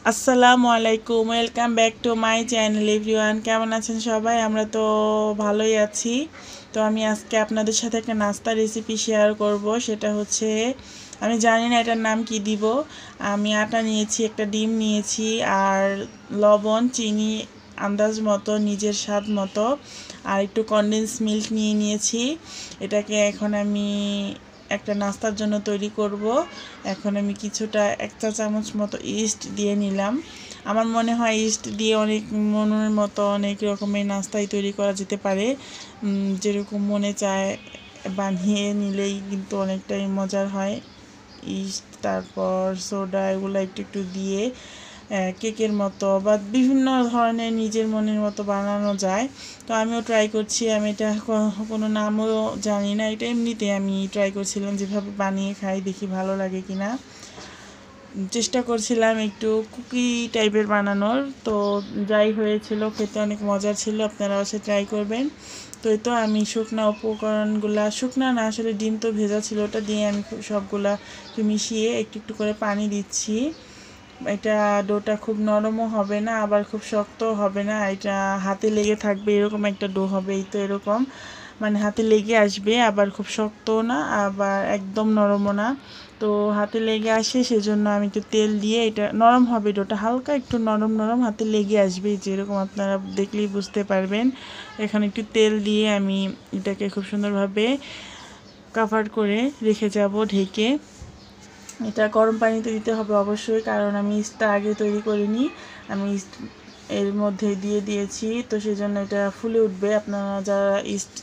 আসসালামু আলাইকুম, welcome back to my channel everyone. কেমন আছেন সবাই? আমরা তো ভালোই আছি। তো আমি আজকে আপনাদের সাথে একটা নাস্তা রেসিপি শেয়ার করব। সেটা হচ্ছে, আমি জানি না এটার নাম কি দিব। আমি আটা নিয়েছি, একটা ডিম নিয়েছি, আর লবণ, চিনি আন্দাজ মতো, নিজের স্বাদ মতো, আর একটু কনডেন্স মিল্ক নিয়ে নিয়েছি। এটাকে এখন আমি একটা নাস্তার জন্য তৈরি করব। এখন আমি কিছুটা 1 চা চামচ মতো ইস্ট দিয়ে নিলাম। আমার মনে হয় ইস্ট দিয়ে অনেক মনের মতো অনেক রকমের নাস্তাই তৈরি করা যেতে পারে। যেরকম মনে চায় বানিয়ে নিলেই কিন্তু অনেকটাই মজার হয়। ইস্ট, তারপর সোডা, এগুলো একটু একটু দিয়ে কেকের মতো বা বিভিন্ন ধরনের নিজের মনের মতো বানানো যায়। তো আমিও ট্রাই করছি। আমি এটা কোনো নামও জানি না, এটা এমনিতে আমি ট্রাই করছিলাম যেভাবে বানিয়ে খাই, দেখি ভালো লাগে কিনা। চেষ্টা করছিলাম একটু কুকি টাইপের বানানোর, তো যাই হয়েছিল, খেতে অনেক মজার ছিল। আপনারা অবশ্যই ট্রাই করবেন। তো এই তো আমি শুকনো উপকরণগুলা, শুকনা না আসলে ডিম তো ভেজা ছিল, ওটা দিয়ে আমি সবগুলা মিশিয়ে একটু একটু করে পানি দিচ্ছি। এটা ডোটা খুব নরমও হবে না, আবার খুব শক্তও হবে না। এটা হাতে লেগে থাকবে এরকম একটা ডো হবে। এই তো এরকম, মানে হাতে লেগে আসবে, আবার খুব শক্তও না, আবার একদম নরমও না। তো হাতে লেগে আসে, সেজন্য আমি একটু তেল দিয়ে, এটা নরম হবে ডোটা, হালকা একটু নরম নরম হাতে লেগে আসবে, যেরকম আপনারা দেখলেই বুঝতে পারবেন। এখানে একটু তেল দিয়ে আমি এটাকে খুব সুন্দরভাবে কভার করে রেখে যাব ঢেকে। এটা গরম পানিতে দিতে হবে অবশ্যই, কারণ আমি ইস্টটা আগে তৈরি করিনি, আমি ইস্ট এর মধ্যে দিয়ে দিয়েছি, তো সেই জন্য এটা ফুলে উঠবে। আপনারা যারা ইস্ট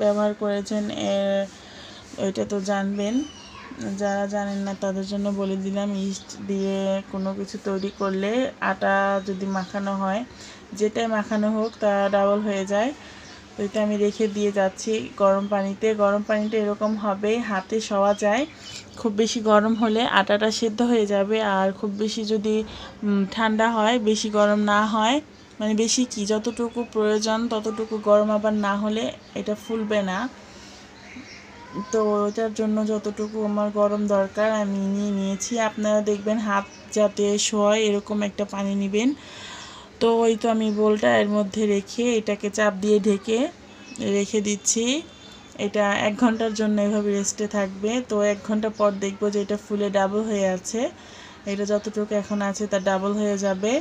ব্যবহার করেছেন এটা তো জানবেন, যারা জানেন না তাদের জন্য বলে দিলাম। ইস্ট দিয়ে কোনো কিছু তৈরি করলে আটা যদি মাখানো হয়, যেটাই মাখানো হোক তা ডাবল হয়ে যায়। তো এটা আমি রেখে দিয়ে যাচ্ছি গরম পানিতে। গরম পানিটা এরকম হবে হাতে সওয়া যায়। খুব বেশি গরম হলে আটাটা সেদ্ধ হয়ে যাবে, আর খুব বেশি যদি ঠান্ডা হয়, বেশি গরম না হয়, মানে বেশি কি যতটুকু প্রয়োজন ততটুকু গরম আবার না হলে এটা ফুলবে না। তো এটার জন্য যতটুকু আমার গরম দরকার আমি নিয়ে নিয়েছি। আপনারা দেখবেন হাত যাতে সয় এরকম একটা পানি নেবেন। তো ওই তো আমি বোলটা এর মধ্যে রেখে এটাকে চাপ দিয়ে ঢেকে রেখে দিচ্ছি। এটা 1 ঘন্টার জন্য এভাবে রেস্টে থাকবে। তো 1 ঘন্টা পর দেখব যে এটা ফুলে ডাবল হয়ে আছে। এটা যতটুকু এখন আছে তা ডাবল হয়ে যাবে।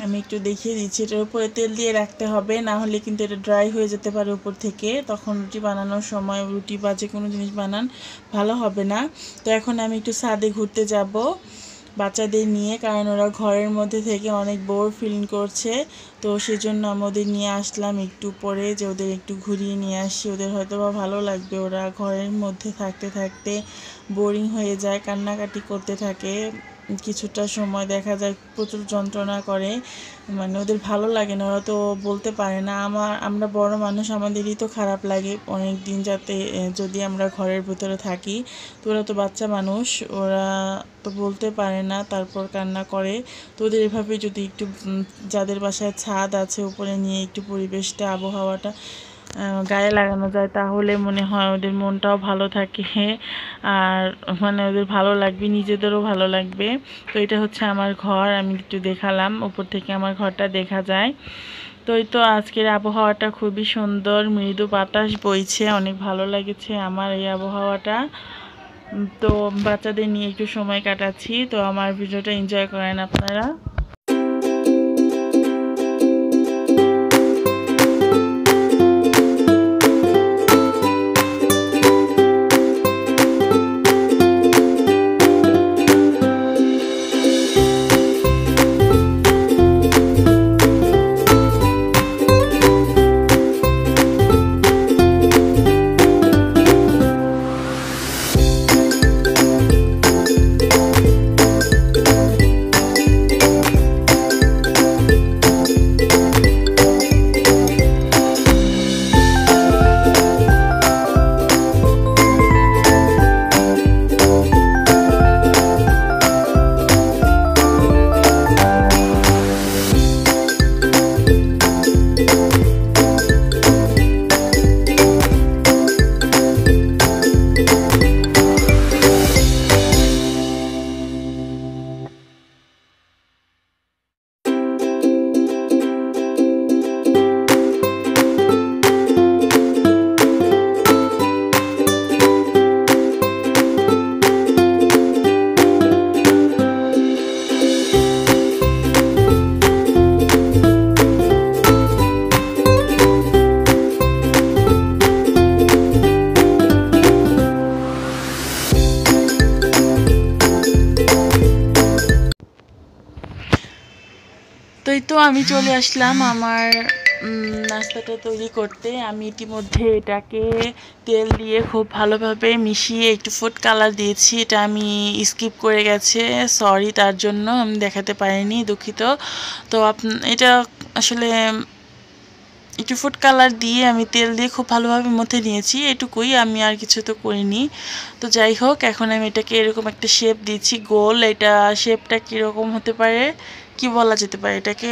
আমি একটু দেখিয়ে দিচ্ছি। এটার উপরে তেল দিয়ে রাখতে হবে, না হলে কিন্তু এটা ড্রাই হয়ে যেতে পারে উপর থেকে, তখন রুটি বানানোর সময়, রুটি বা যে কোনো জিনিস বানান ভালো হবে না। তো এখন আমি একটু ছাদে ঘুরতে যাব বাচ্চাদের নিয়ে, কারণ ওরা ঘরের মধ্যে থেকে অনেক বোর ফিল করছে। তো সেজন্য আমি ওদের নিয়ে আসলাম একটু পরে, যে ওদের একটু ঘুরিয়ে নিয়ে আসি, ওদের হয়তো বা ভালো লাগবে। ওরা ঘরের মধ্যে থাকতে থাকতে বোরিং হয়ে যায়, কান্নাকাটি করতে থাকে, কিছুটা সময় দেখা যায় প্রচুর যন্ত্রণা করে, মানে ওদের ভালো লাগে না, ওরা তো বলতে পারে না। আমরা বড় মানুষ, আমাদেরই তো খারাপ লাগে অনেক দিন যাতে যদি আমরা ঘরের ভিতরে থাকি। তো ওরা তো বাচ্চা মানুষ, ওরা তো বলতে পারে না, তারপর কান্না করে। তো ওদের এভাবে যদি একটু যাদের বাসায় ছাদ আছে উপরে নিয়ে একটু পরিবেশটা, আবহাওয়াটা গায়ে লাগানো যায়, তাহলে মনে হয় ওদের মনটাও ভালো থাকে, আর মানে ওদের ভালো লাগবে, নিজেদেরও ভালো লাগবে। তো এটা হচ্ছে আমার ঘর, আমি একটু দেখালাম, উপর থেকে আমার ঘরটা দেখা যায়। তো এই তো আজকের আবহাওয়াটা খুবই সুন্দর, মৃদু বাতাস বইছে, অনেক ভালো লাগছে আমার এই আবহাওয়াটা। তো বাচ্চাদের নিয়ে একটু সময় কাটাচ্ছি। তো আমার ভিডিওটা এনজয় করেন আপনারা। এই তো আমি চলে আসলাম আমার নাস্তাটা তৈরি করতে। আমি ইতিমধ্যে এটাকে তেল দিয়ে খুব ভালোভাবে মিশিয়ে একটু ফুড কালার দিয়েছি। এটা আমি স্কিপ করে গেছে, সরি, তার জন্য আমি দেখাতে পারিনি, দুঃখিত। তো এটা আসলে একটু ফুড কালার দিয়ে আমি তেল দিয়ে খুব ভালোভাবে মথে নিয়েছি, এটুকুই, আমি আর কিছু তো করিনি। তো যাই হোক, এখন আমি এটাকে এরকম একটা শেপ দিচ্ছি গোল। এটা শেপটা কীরকম হতে পারে, কি বলা যেতে পারে এটাকে,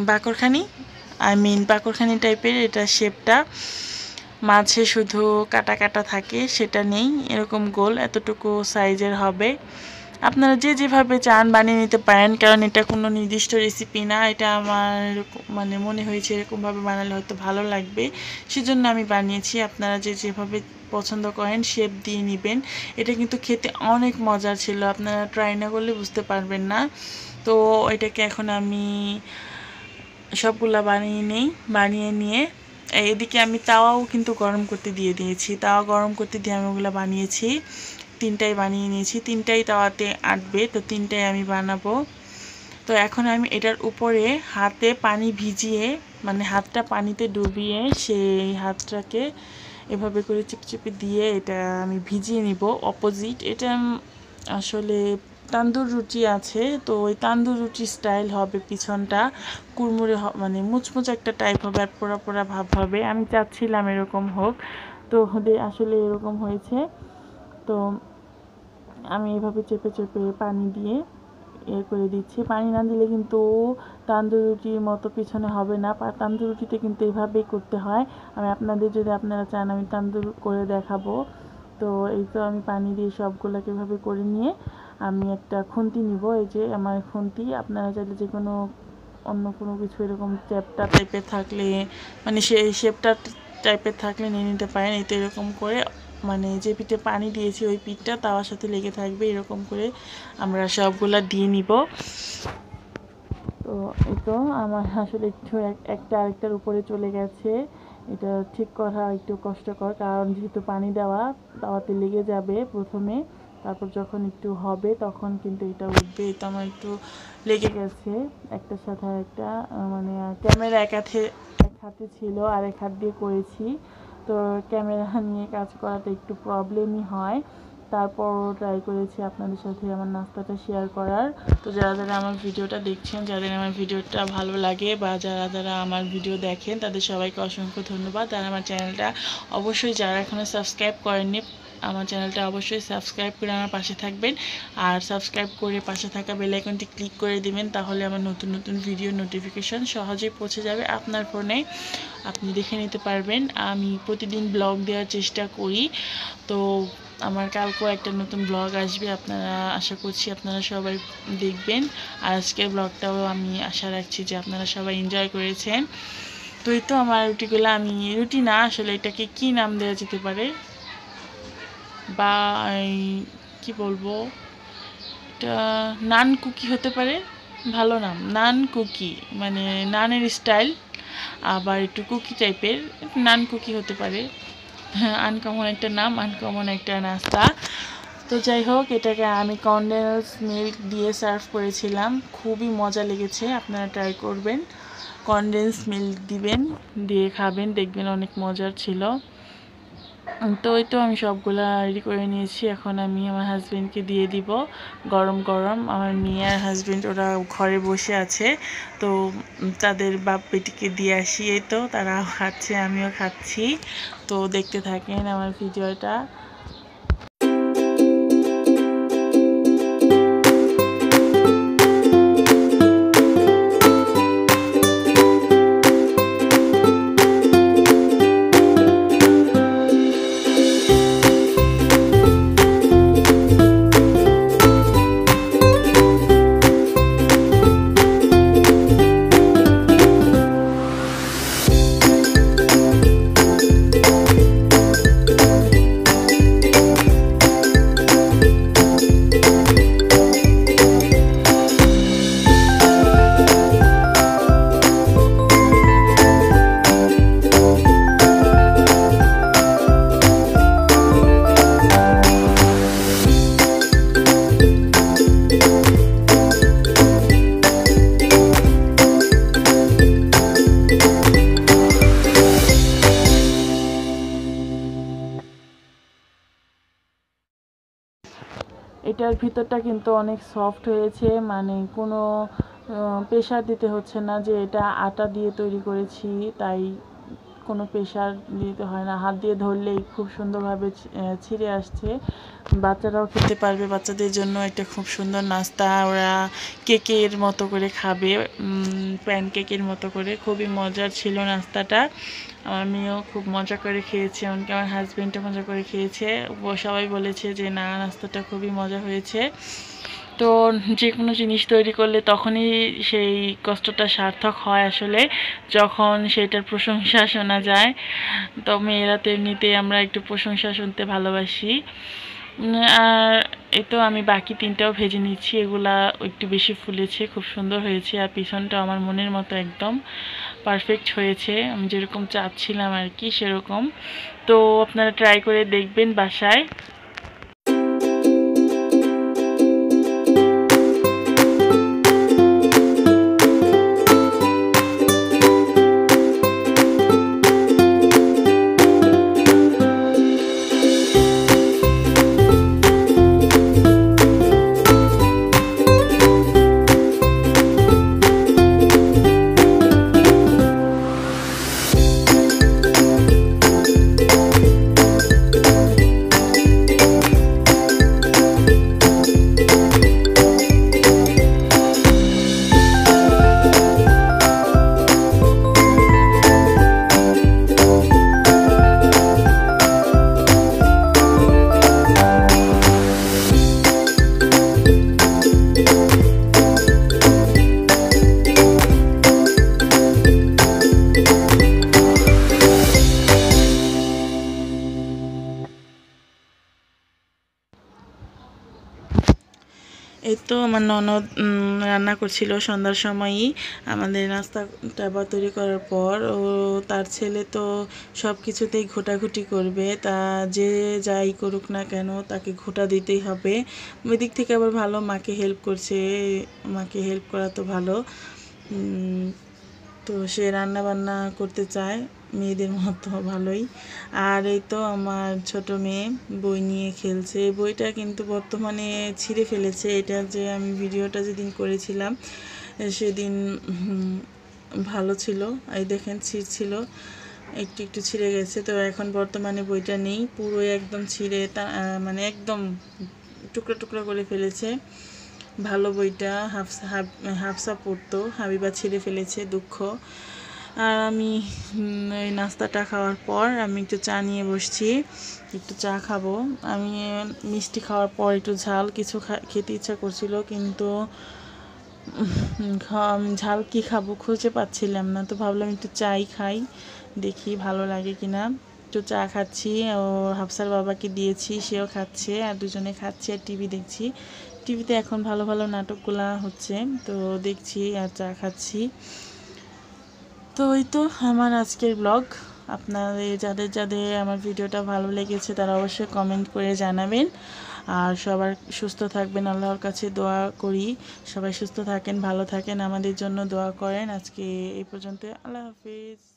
বাকরখানি, বাকরখানি টাইপের এটা শেপটা। মাঝে শুধু কাটা কাটা থাকে, সেটা নেই, এরকম গোল এতটুকু সাইজের হবে। আপনারা যে যেভাবে চান বানিয়ে নিতে পারেন, কারণ এটা কোনো নির্দিষ্ট রেসিপি না। এটা আমার মানে মনে হয়েছে এরকমভাবে বানালে হয়তো ভালো লাগবে, সেজন্য আমি বানিয়েছি। আপনারা যে যেভাবে পছন্দ করেন শেপ দিয়ে নেবেন। এটা কিন্তু খেতে অনেক মজার ছিল, আপনারা ট্রাই না করলে বুঝতে পারবেন না। তো এটাকে এখন আমি সবগুলা বানিয়ে নিয়ে এদিকে আমি তাওয়াও কিন্তু গরম করতে দিয়ে দিয়েছি। তাওয়া গরম করতে দিয়ে আমি ওগুলো বানিয়েছি, তিনটাই বানিয়ে নিয়েছি। তিনটাই তাওয়াতে আটবে, তো তিনটাই আমি বানাবো। তো এখন আমি এটার উপরে হাতে পানি ভিজিয়ে, মানে হাতটা পানিতে ডুবিয়ে সেই হাতটাকে এভাবে করে চিপচিপে দিয়ে এটা আমি ভিজিয়ে নিব অপোজিট। এটা আসলে তান্দুর রুটি আছে, তো ওই তান্দুর রুটি স্টাইল হবে, পিছনটা কুড়মুড়ে মানে মুচমুচ একটা টাইপ হবে আর পোড়া পোড়া ভাব হবে। আমি চাচ্ছিলাম এরকম হোক, তো আসলে এরকম হয়েছে। তো আমি এভাবে চেপে চেপে পানি দিয়ে করে দিচ্ছি। পানি না দিলে কিন্তু তান্দুর রুটির মতো পিছনে হবে না। তান্দুর রুটিতে কিন্তু এভাবেই করতে হয়। আমি যদি আপনারা চান আমি তান্দুর করে দেখাবো। তো এই তো আমি পানি দিয়ে সবগুলোকে এভাবে করে নিয়ে আমি একটা খুন্তি নিব। এই যে আমার খুন্তি, আপনারা চাইলে যে কোনো অন্য কোনো কিছু এরকম চ্যাপটা টাইপের থাকলে, মানে সেই শেপটা টাইপের থাকলে নিয়ে নিতে পারেন। এই তো এরকম করে, মানে যে পিঠে পানি দিয়েছি ওই পিঠটা তাওয়ার সাথে লেগে থাকবে, এরকম করে আমরা সবগুলা দিয়ে নিব। তো এই তো আমার আসলে একটু একটা আরেকটার উপরে চলে গেছে, এটা ঠিক করা একটু কষ্টকর, কারণ যেহেতু পানি দেওয়া তাওয়াতে লেগে যাবে প্রথমে, তারপর যখন একটু হবে তখন কিন্তু এটা উঠবে। এটা আমার একটু লেগে গেছে একটার সাথে একটা, মানে ক্যামেরা এক হাতে ছিল আর এক হাত দিয়ে করেছি, তো ক্যামেরা নিয়ে কাজ করাটা একটু প্রবলেমই হয়। তারপরও ট্রাই করেছি আপনাদের সাথে আমার নাস্তাটা শেয়ার করার। তো যারা যারা আমার ভিডিওটা দেখছেন, যাদের আমার ভিডিওটা ভালো লাগে বা যারা যারা আমার ভিডিও দেখেন, তাদের সবাইকে অসংখ্য ধন্যবাদ। আর আমার চ্যানেলটা অবশ্যই যারা এখনও সাবস্ক্রাইব করেননি, আমার চ্যানেলটা অবশ্যই সাবস্ক্রাইব করে আমার পাশে থাকবেন। আর সাবস্ক্রাইব করে পাশে থাকা বেল আইকনটি ক্লিক করে দিবেন, তাহলে আমার নতুন নতুন ভিডিও নোটিফিকেশন সহজেই পৌঁছে যাবে আপনার ফোনে, আপনি দেখে নিতে পারবেন। আমি প্রতিদিন ব্লগ দেওয়ার চেষ্টা করি, তো আমার কালকেও একটা নতুন ব্লগ আসবে, আপনারা আশা করছি আপনারা সবাই দেখবেন। আর আজকের ব্লগটাও আমি আশা রাখছি যে আপনারা সবাই এনজয় করেছেন। তো এই তো আমার রুটিগুলো, আমি রুটি না আসলে এটাকে কি নাম দেওয়া যেতে পারে, বা কি বলবো, এটা নান কুকি হতে পারে, ভালো নাম, নান কুকি, মানে নানের স্টাইল, আবার একটু কুকি টাইপের, নান কুকি হতে পারে। আনকমন একটা নাম, আনকমন একটা নাস্তা। তো যাই হোক, এটাকে আমি কনডেন্স মিল্ক দিয়ে সার্ভ করেছিলাম, খুবই মজা লেগেছে, আপনারা ট্রাই করবেন। কনডেন্স মিল্ক দিবেন, দিয়ে খাবেন, দেখবেন অনেক মজার ছিল। তো এই তো আমি সবগুলা রেডি করে নিয়েছি, এখন আমি আমার হাজব্যান্ডকে দিয়ে দিব গরম গরম। আমার মেয়ে আর হাজব্যান্ড ওরা ঘরে বসে আছে, তো তাদের বাপ বেটিকে দিয়ে আসি। এই তো তারাও খাচ্ছে, আমিও খাচ্ছি। তো দেখতে থাকেন আমার ভিডিওটা। এটার ভিতরটা কিন্তু অনেক সফট হয়েছে, মানে কোনো প্রেশার দিতে হচ্ছে না যে এটা আটা দিয়ে তৈরি করেছি, তাই কোনো প্রেশার দিতে হয় না। হাত দিয়ে ধরলেই খুব সুন্দরভাবে ছিঁড়ে আসছে। বাচ্চারাও খেতে পারবে, বাচ্চাদের জন্য একটা খুব সুন্দর নাস্তা। ওরা কেকের মতো করে খাবে, প্যানকেকের মতো করে। খুবই মজার ছিল নাস্তাটা, আমিও খুব মজা করে খেয়েছি, এমনকি আমার হাজব্যান্ডও মজা করে খেয়েছে। সবাই বলেছে যে না, নাস্তাটা খুবই মজা হয়েছে। তো যে কোনো জিনিস তৈরি করলে তখনই সেই কষ্টটা সার্থক হয় আসলে, যখন সেটার প্রশংসা শোনা যায়। তো মেয়েরা তো এমনিতেই আমরা একটু প্রশংসা শুনতে ভালোবাসি। আর এই তো আমি বাকি তিনটাও ভেজে নিচ্ছি, এগুলা একটু বেশি ফুলেছে, খুব সুন্দর হয়েছে। আর পিছনটা আমার মনের মতো একদম পারফেক্ট হয়েছে, আমি যেরকম চাচ্ছিলাম আর কি সেরকম। তো আপনারা ট্রাই করে দেখবেন বাসায়। এই তো আমার ননদ রান্না করছিল সন্ধ্যার সময়ই আমাদের নাস্তাটা বা তৈরি করার পর। ও তার ছেলে তো সব কিছুতেই ঘোটাঘুটি করবে, তা যে যাই করুক না কেন তাকে ঘোটা দিতেই হবে। ওই দিক থেকে আবার ভালো, মাকে হেল্প করছে, মাকে হেল্প করা তো ভালো। তো সে রান্না বান্না করতে চায় মেয়েদের মতো, ভালোই। আর এই তো আমার ছোট মেয়ে বই নিয়ে খেলছে। বইটা কিন্তু বর্তমানে ছিঁড়ে ফেলেছে। এটা যে আমি ভিডিওটা যেদিন করেছিলাম সেদিন ভালো ছিল, এই দেখেন ছিঁড়ছিল, একটু একটু ছিঁড়ে গেছে। তো এখন বর্তমানে বইটা নেই, পুরোই একদম ছিঁড়ে মানে একদম টুকরা টুকরা করে ফেলেছে। ভালো বইটা হাফসা পড়তো, হাবিবা ছিঁড়ে ফেলেছে, দুঃখ। আর আমি এই নাস্তাটা খাওয়ার পর আমি একটু চা নিয়ে বসছি, একটু চা খাবো। আমি মিষ্টি খাওয়ার পর একটু ঝাল কিছু খেতে ইচ্ছা করছিল, কিন্তু ঝাল কি খাবো খুঁজে পাচ্ছিলাম না। তো ভাবলাম একটু চাই খাই, দেখি ভালো লাগে কিনা। একটু চা খাচ্ছি, ও হাফসার বাবাকে দিয়েছি, সেও খাচ্ছে, আর দুজনে খাচ্ছি আর টিভি দেখছি। টিভিতে এখন ভালো ভালো নাটকগুলো হচ্ছে, তো দেখছি আর চা খাচ্ছি। তো এই তো আমার আজকের ব্লগ। আপনাদের যাদের যাদের আমার ভিডিওটা ভালো লেগেছে তারা অবশ্যই কমেন্ট করে জানাবেন। আর সবার সুস্থ থাকবেন, আল্লাহর কাছে দোয়া করি সবাই সুস্থ থাকেন, ভালো থাকেন, আমাদের জন্য দোয়া করেন। আজকে এই পর্যন্ত, আল্লাহ হাফিজ।